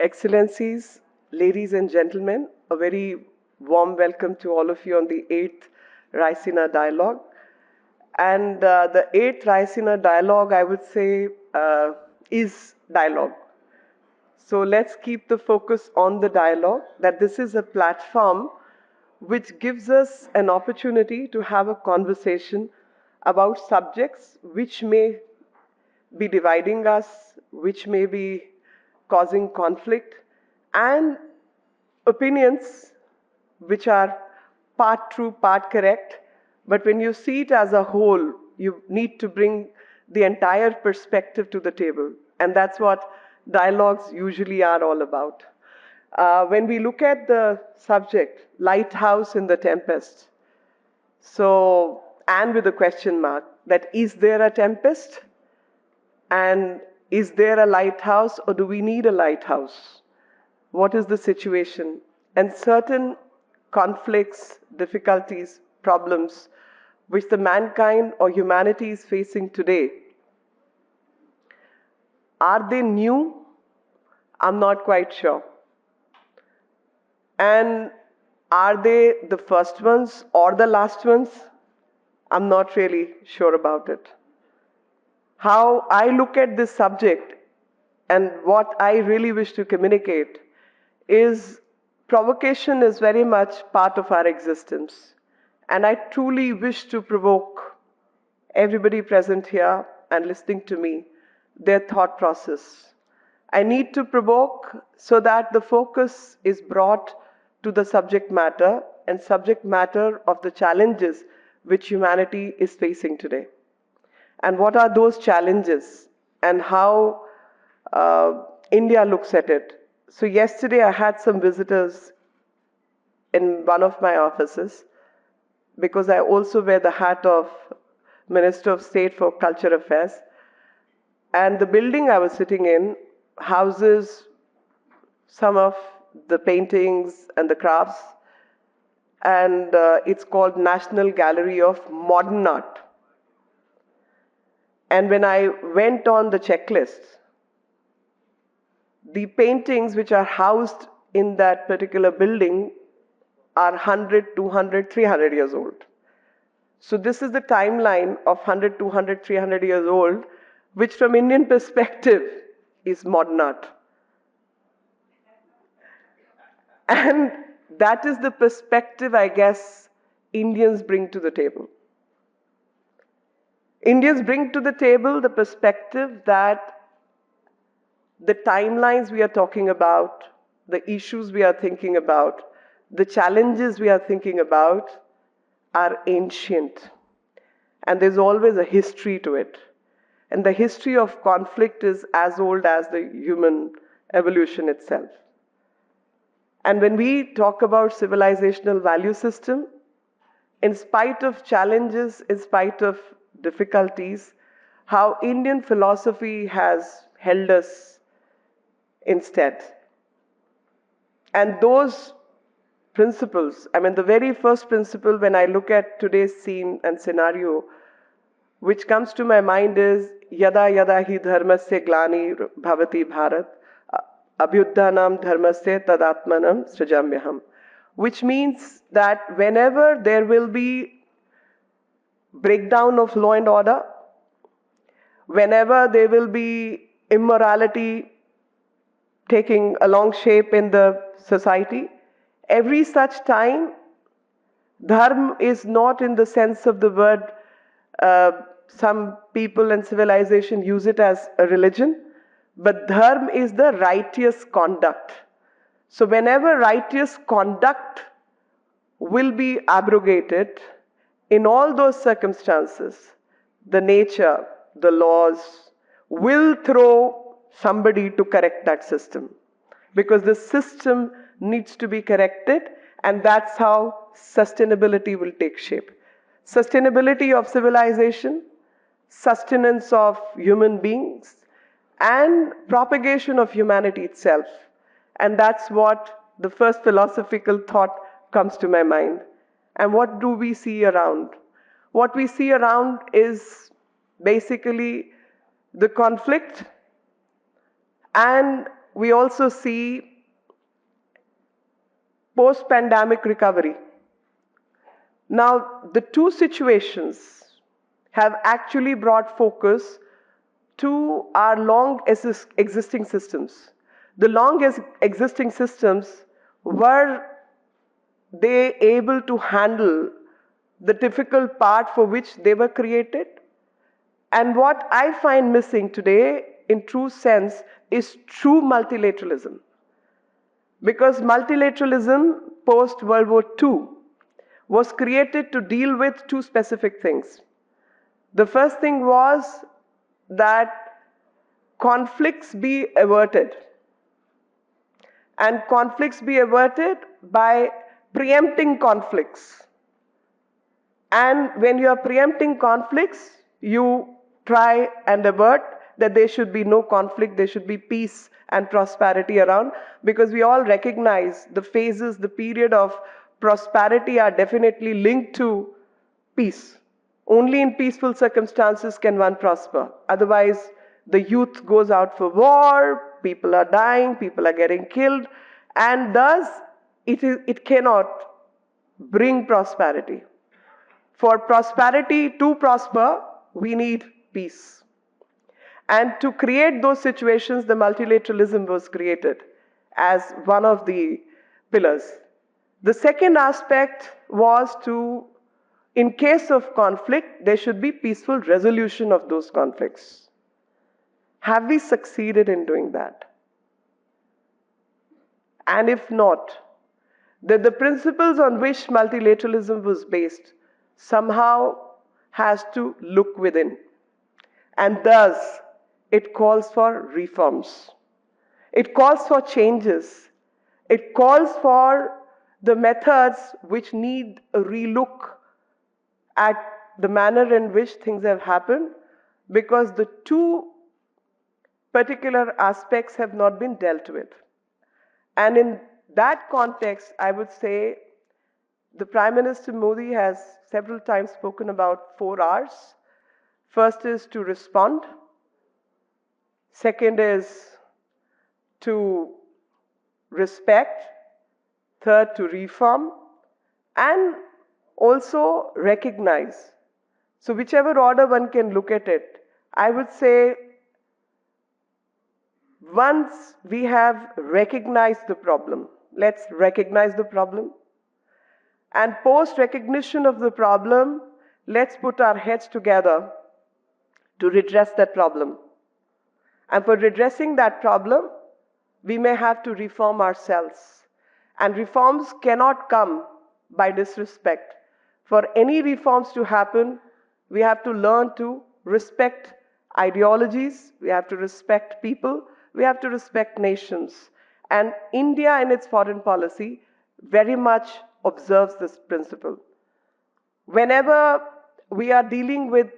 Excellencies, ladies and gentlemen, a very warm welcome to all of you on the 8th Raisina Dialogue. And the 8th Raisina Dialogue, I would say, is dialogue. So let's keep the focus on the dialogue, that this is a platform which gives us an opportunity to have a conversation about subjects which may be dividing us, which may be causing conflict, and opinions which are part true, part correct. But when you see it as a whole, you need to bring the entire perspective to the table. And that's what dialogues usually are all about. When we look at the subject, lighthouse in the tempest, so, and with a question mark, that is there a tempest? And is there a lighthouse, or do we need a lighthouse? What is the situation? And certain conflicts, difficulties, problems which the mankind or humanity is facing today, are they new? I'm not quite sure. And are they the first ones or the last ones? I'm not really sure about it. How I look at this subject and what I really wish to communicate is provocation is very much part of our existence. And I truly wish to provoke everybody present here and listening to me, their thought process. I need to provoke so that the focus is brought to the subject matter and subject matter of the challenges which humanity is facing today. And what are those challenges and how India looks at it. So yesterday I had some visitors in one of my offices because I also wear the hat of Minister of State for Culture Affairs. And the building I was sitting in houses some of the paintings and the crafts. And it's called National Gallery of Modern Art. And when I went on the checklist, the paintings which are housed in that particular building are 100, 200, 300 years old. So this is the timeline of 100, 200, 300 years old, which from Indian perspective is modern art. And that is the perspective, I guess, Indians bring to the table. Indians bring to the table the perspective that the timelines we are talking about, the issues we are thinking about, the challenges we are thinking about are ancient. And there's always a history to it. And the history of conflict is as old as the human evolution itself. And when we talk about civilizational value system, in spite of challenges, in spite of difficulties, how Indian philosophy has held us instead. And those principles, I mean, the very first principle when I look at today's scene and scenario, which comes to my mind is Yada Yada Hi Dharmasya Glani Bhavati Bharat Abhyuddhanam Dharmasya Tadatmanam Srijamyaham, which means that whenever there will be breakdown of law and order, whenever there will be immorality taking a long shape in the society, every such time, dharma is not in the sense of the word, some people and civilization use it as a religion, but dharma is the righteous conduct. So whenever righteous conduct will be abrogated, in all those circumstances, the nature, the laws will throw somebody to correct that system. Because the system needs to be corrected, and that's how sustainability will take shape. Sustainability of civilization, sustenance of human beings, and propagation of humanity itself. And that's what the first philosophical thought comes to my mind. And what do we see around? What we see around is basically the conflict and we also see post-pandemic recovery. Now, the two situations have actually brought focus to our long existing systems. The long existing systems, were they able to handle the difficult part for which they were created? And what I find missing today, in true sense, is true multilateralism. Because multilateralism post World War II was created to deal with two specific things. The first thing was that conflicts be averted. And conflicts be averted by preempting conflicts. And when you are preempting conflicts, you try and avert that there should be no conflict, there should be peace and prosperity around, because we all recognize the phases, the period of prosperity are definitely linked to peace. Only in peaceful circumstances can one prosper. Otherwise, the youth goes out for war, people are dying, people are getting killed, and thus it cannot bring prosperity. For prosperity to prosper, we need peace. And to create those situations, the multilateralism was created as one of the pillars. The second aspect was to, in case of conflict, there should be peaceful resolution of those conflicts. Have we succeeded in doing that? And if not, then the principles on which multilateralism was based somehow has to look within. And thus, it calls for reforms. It calls for changes. It calls for the methods which need a relook at the manner in which things have happened, because the two particular aspects have not been dealt with. And in that context, I would say the Prime Minister Modi has several times spoken about 4 R's. First is to respond. Second is to respect. Third, to reform. And also recognize. So whichever order one can look at it, I would say once we have recognized the problem, let's recognize the problem. And post recognition of the problem, let's put our heads together to redress that problem. And for redressing that problem, we may have to reform ourselves. And reforms cannot come by disrespect. For any reforms to happen, we have to learn to respect ideologies, we have to respect people, we have to respect nations. And India in its foreign policy very much observes this principle. Whenever we are dealing with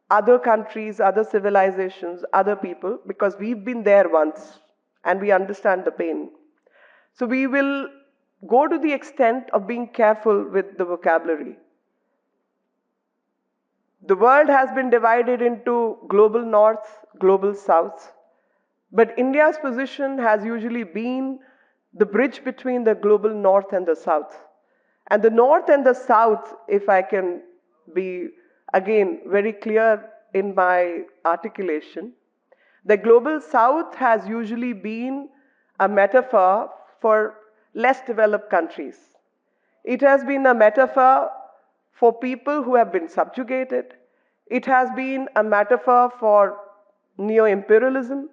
other countries, other civilizations, other people, because we've been there once and we understand the pain. So we will go to the extent of being careful with the vocabulary. The world has been divided into global north, global south. But India's position has usually been the bridge between the global north and the south. And the north and the south, if I can be again very clear in my articulation, the global south has usually been a metaphor for less developed countries. It has been a metaphor for people who have been subjugated. It has been a metaphor for neo-imperialism.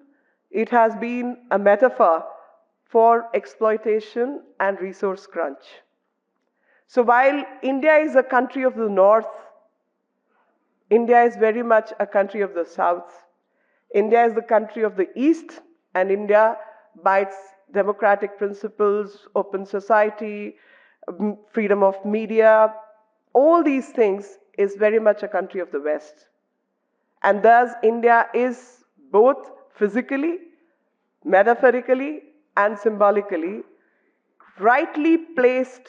It has been a metaphor for exploitation and resource crunch. So while India is a country of the north, India is very much a country of the south. India is the country of the east, and India, by its democratic principles, open society, freedom of media, all these things is very much a country of the west. And thus India is both physically, metaphorically, and symbolically rightly placed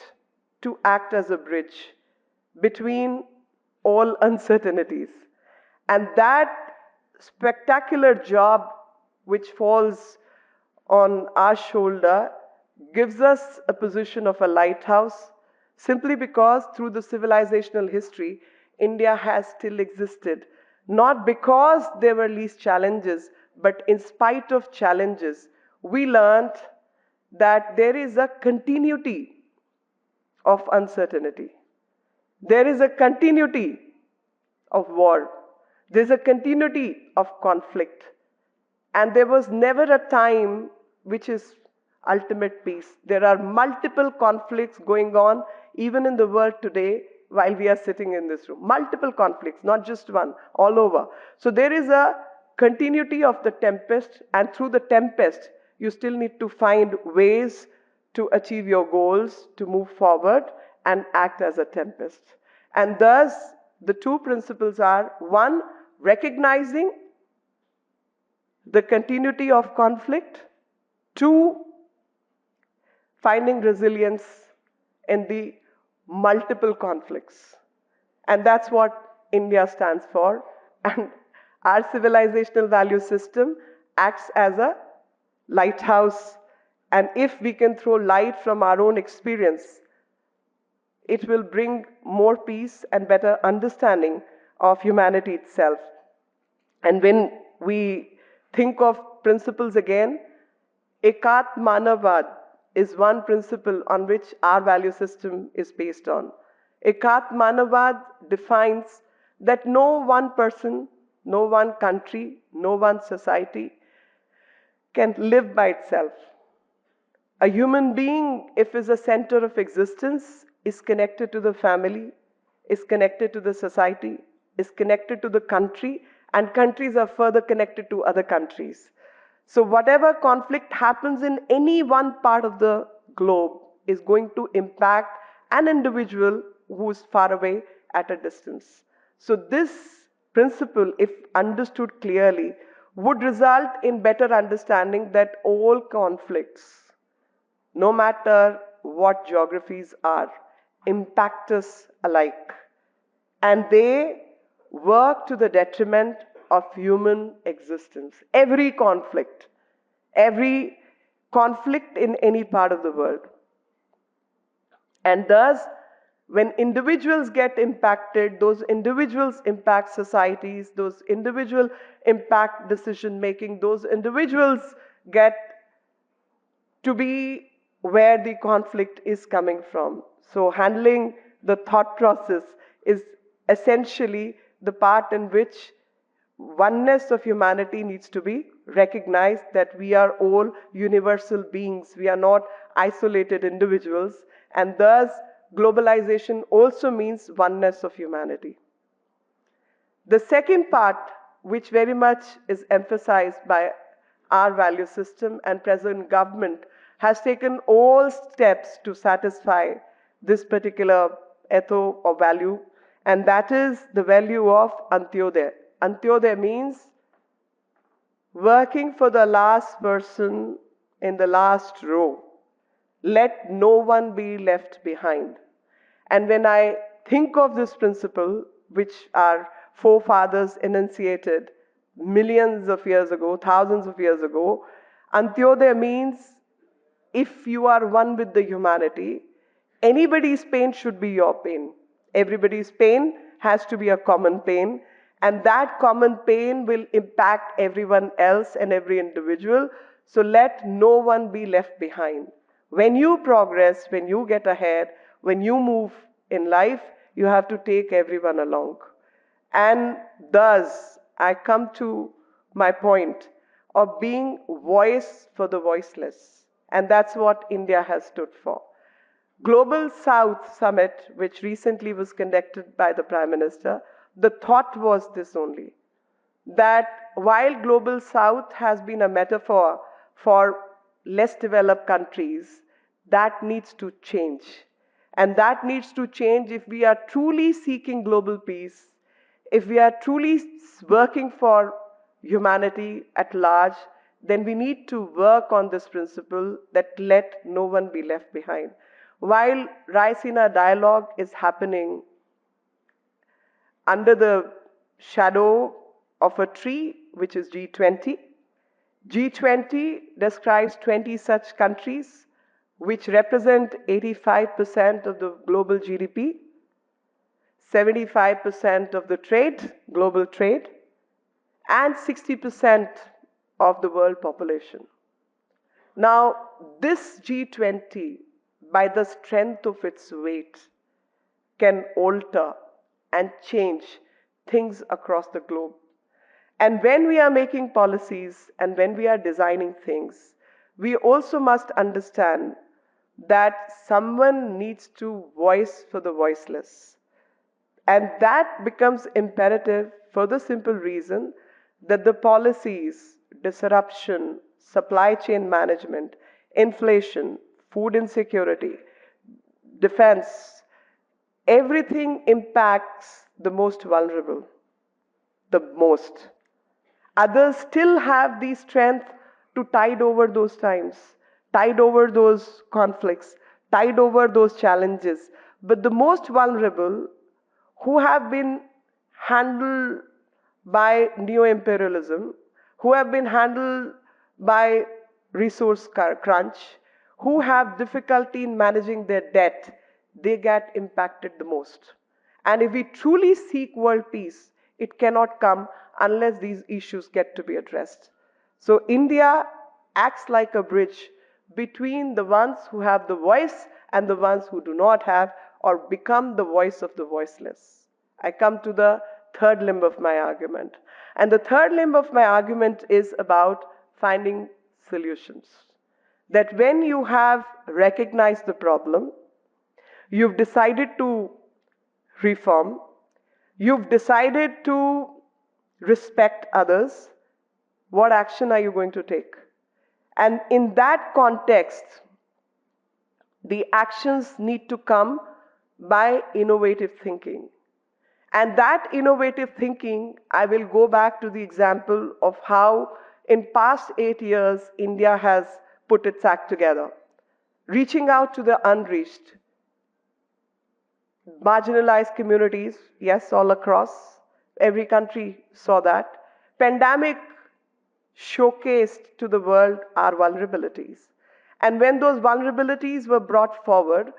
to act as a bridge between all uncertainties. And that spectacular job which falls on our shoulder, gives us a position of a lighthouse simply because through the civilizational history, India has still existed. Not because there were least challenges, but in spite of challenges, we learned that there is a continuity of uncertainty. There is a continuity of war. There's a continuity of conflict. And there was never a time which is ultimate peace. There are multiple conflicts going on even in the world today while we are sitting in this room. Multiple conflicts, not just one, all over. So there is a continuity of the tempest, and through the tempest, you still need to find ways to achieve your goals, to move forward and act as a tempest. And thus, the two principles are one, recognizing the continuity of conflict, two, finding resilience in the multiple conflicts. And that's what India stands for. And our civilizational value system acts as a lighthouse. And if we can throw light from our own experience, it will bring more peace and better understanding of humanity itself. And when we think of principles again, Ekat Manavad is one principle on which our value system is based on. Ekat Manavad defines that no one person, no one country, no one society can live by itself. A human being, if is a center of existence, is connected to the family, is connected to the society, is connected to the country, and countries are further connected to other countries. So whatever conflict happens in any one part of the globe is going to impact an individual who's far away at a distance. So this principle, if understood clearly, would result in better understanding that all conflicts, no matter what geographies are, impact us alike. And they work to the detriment of human existence. Every conflict in any part of the world. And thus, when individuals get impacted, those individuals impact societies, those individuals impact decision making, those individuals get to be where the conflict is coming from. So handling the thought process is essentially the part in which oneness of humanity needs to be recognized, that we are all universal beings. We are not isolated individuals. And thus, globalization also means oneness of humanity. The second part, which very much is emphasized by our value system and present government, has taken all steps to satisfy this particular ethos or value, and that is the value of Antyodaya. Antyodaya means working for the last person in the last row. Let no one be left behind. And when I think of this principle, which our forefathers enunciated millions of years ago, thousands of years ago, Antyodaya means if you are one with the humanity, anybody's pain should be your pain. Everybody's pain has to be a common pain, and that common pain will impact everyone else and every individual. So let no one be left behind. When you progress, when you get ahead, when you move in life, you have to take everyone along. And thus, I come to my point of being voice for the voiceless. And that's what India has stood for. Global South Summit, which recently was conducted by the Prime Minister, the thought was this only, that while Global South has been a metaphor for less developed countries, that needs to change. And that needs to change if we are truly seeking global peace, if we are truly working for humanity at large, then we need to work on this principle that let no one be left behind. While Raisina Dialogue is happening under the shadow of a tree, which is G20, G20 describes 20 such countries which represent 85% of the global GDP, 75% of the trade, global trade, and 60% of the world population. Now, this G20, by the strength of its weight, can alter and change things across the globe. And when we are making policies and when we are designing things, we also must understand that someone needs to voice for the voiceless. And that becomes imperative for the simple reason that the policies, disruption, supply chain management, inflation, food insecurity, defense, everything impacts the most vulnerable, the most. Others still have the strength to tide over those times, tide over those conflicts, tide over those challenges. But the most vulnerable, who have been handled by neo-imperialism, who have been handled by resource crunch, who have difficulty in managing their debt, they get impacted the most. And if we truly seek world peace, it cannot come unless these issues get to be addressed. So India acts like a bridge between the ones who have the voice and the ones who do not have or become the voice of the voiceless. I come to the third limb of my argument. And the third limb of my argument is about finding solutions. That when you have recognized the problem, you've decided to reform, you've decided to respect others, what action are you going to take? And in that context, the actions need to come by innovative thinking. And that innovative thinking, I will go back to the example of how in past 8 years, India has put its act together. Reaching out to the unreached, marginalized communities, yes, all across. Every country saw that. Pandemic showcased to the world our vulnerabilities. And when those vulnerabilities were brought forward,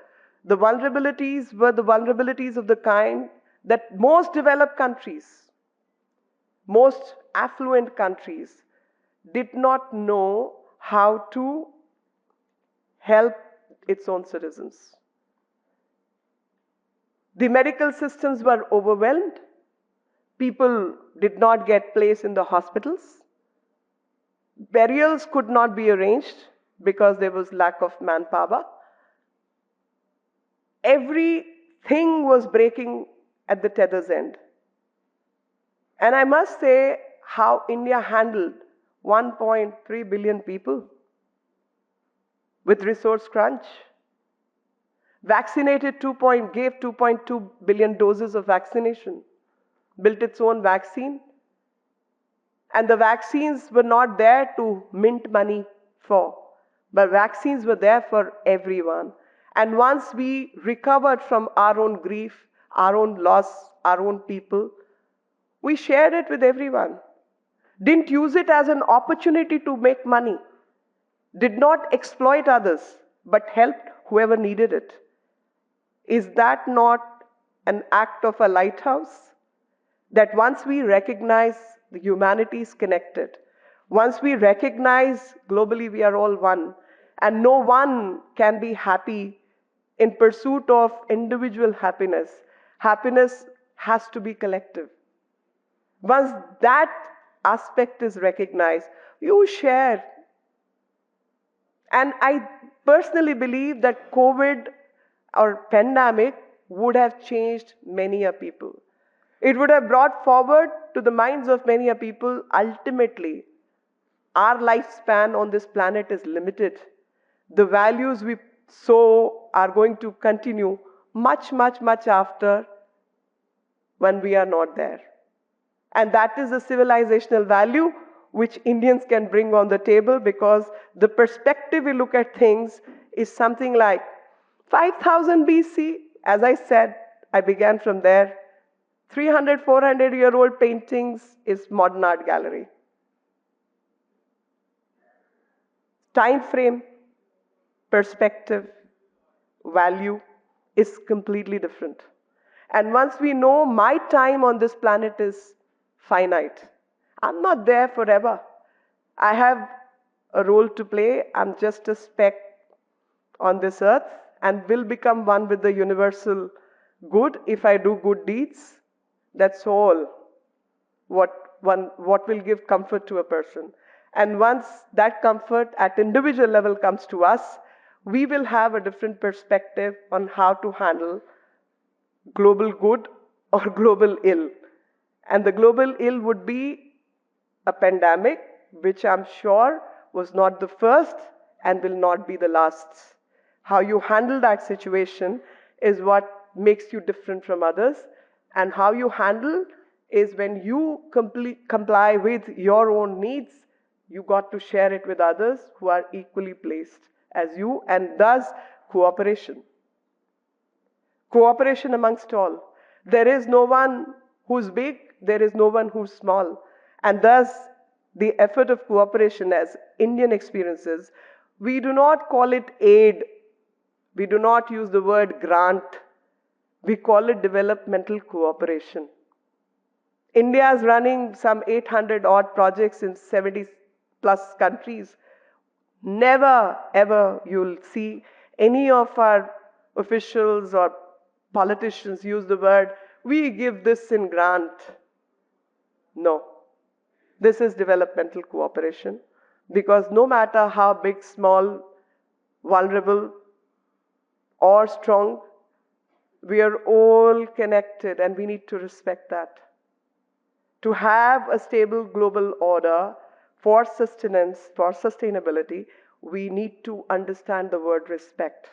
the vulnerabilities were the vulnerabilities of the kind that most developed countries, most affluent countries did not know how to help its own citizens. The medical systems were overwhelmed. People did not get place in the hospitals. Burials could not be arranged because there was lack of manpower. Everything was breaking at the tether's end. And I must say how India handled 1.3 billion people with resource crunch. Vaccinated gave 2.2 billion doses of vaccination, built its own vaccine. And the vaccines were not there to mint money for, but vaccines were there for everyone. And once we recovered from our own grief, our own loss, our own people, we shared it with everyone. Didn't use it as an opportunity to make money. Did not exploit others, but helped whoever needed it. Is that not an act of a lighthouse? That once we recognize the humanity is connected, once we recognize globally we are all one, and no one can be happy in pursuit of individual happiness, happiness has to be collective. Once that aspect is recognized, you share. And I personally believe that COVID or pandemic would have changed many a people. It would have brought forward to the minds of many a people, ultimately, our lifespan on this planet is limited. The values we sow are going to continue much, much, much after when we are not there. And that is the civilizational value which Indians can bring on the table, because the perspective we look at things is something like 5000 BC. As I said, I began from there. 300, 400-year-old paintings is modern art gallery. time frame, perspective, value is completely different. And once we know my time on this planet is finite, I'm not there forever. I have a role to play. I'm just a speck on this earth and will become one with the universal good if I do good deeds. That's all what will give comfort to a person. And once that comfort at individual level comes to us, we will have a different perspective on how to handle global good or global ill. And the global ill would be a pandemic, which I'm sure was not the first and will not be the last. How you handle that situation is what makes you different from others. And how you handle is when you comply with your own needs, you got to share it with others who are equally placed as you, and thus cooperation. Cooperation amongst all. There is no one who's big, there is no one who's small. And thus, the effort of cooperation as Indian experiences, we do not call it aid, we do not use the word grant, we call it developmental cooperation. India is running some 800 odd projects in 70 plus countries. Never ever you'll see any of our officials or politicians use the word, we give this in grant. No. This is developmental cooperation, because no matter how big, small, vulnerable, or strong, we are all connected and we need to respect that. To have a stable global order for sustenance, for sustainability, we need to understand the word respect.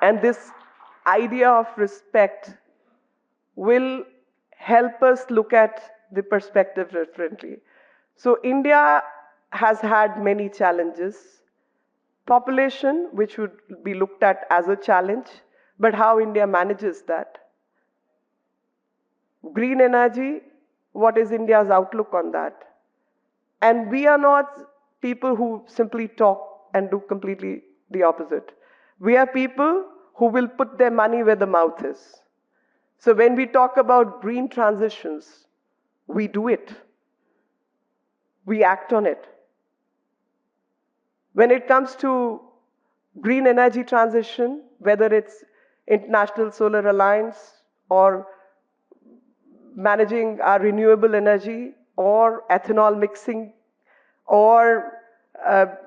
And this idea of respect will help us look at the perspective differently. So India has had many challenges. Population, which would be looked at as a challenge, but how India manages that. Green energy, what is India's outlook on that? And we are not people who simply talk and do completely the opposite. We are people who will put their money where the mouth is. So when we talk about green transitions, we do it. We act on it. When it comes to green energy transition, whether it's International Solar Alliance or managing our renewable energy or ethanol mixing or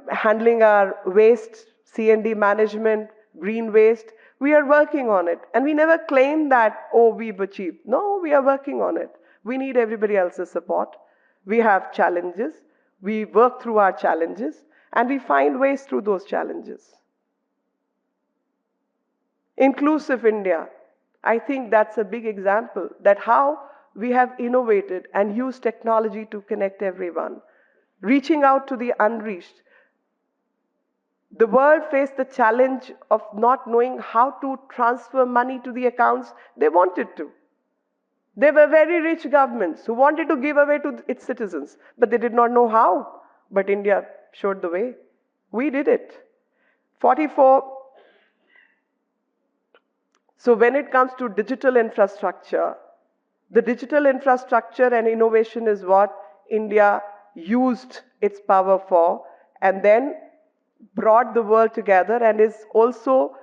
handling our waste, C&D management, green waste, we are working on it. And we never claim that, oh, we've achieved. No, we are working on it. We need everybody else's support. We have challenges. We work through our challenges and we find ways through those challenges. Inclusive India. I think that's a big example that how we have innovated and used technology to connect everyone, reaching out to the unreached. The world faced the challenge of not knowing how to transfer money to the accounts they wanted to. There were very rich governments who wanted to give away to its citizens, but they did not know how. But India showed the way. We did it. 44. So when it comes to digital infrastructure, the digital infrastructure and innovation is what India used its power for and then brought the world together and is also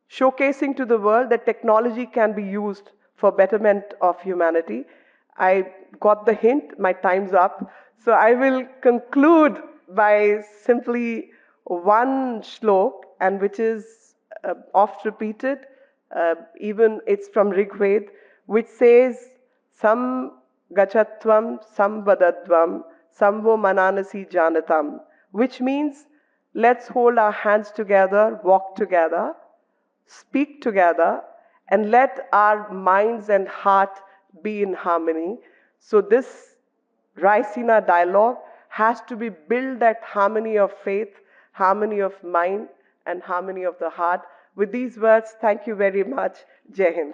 showcasing to the world that technology can be used for betterment of humanity. I got the hint, my time's up. So I will conclude by simply one shlok, and which is oft repeated, even it's from Rig Ved, which says, Sam gachatvam, sam vadadvam, samvo mananasi janatam, which means let's hold our hands together, walk together, speak together, and let our minds and heart be in harmony. So this Raisina dialogue has to be built that harmony of faith, harmony of mind, and harmony of the heart. With these words, thank you very much. Jai Hind.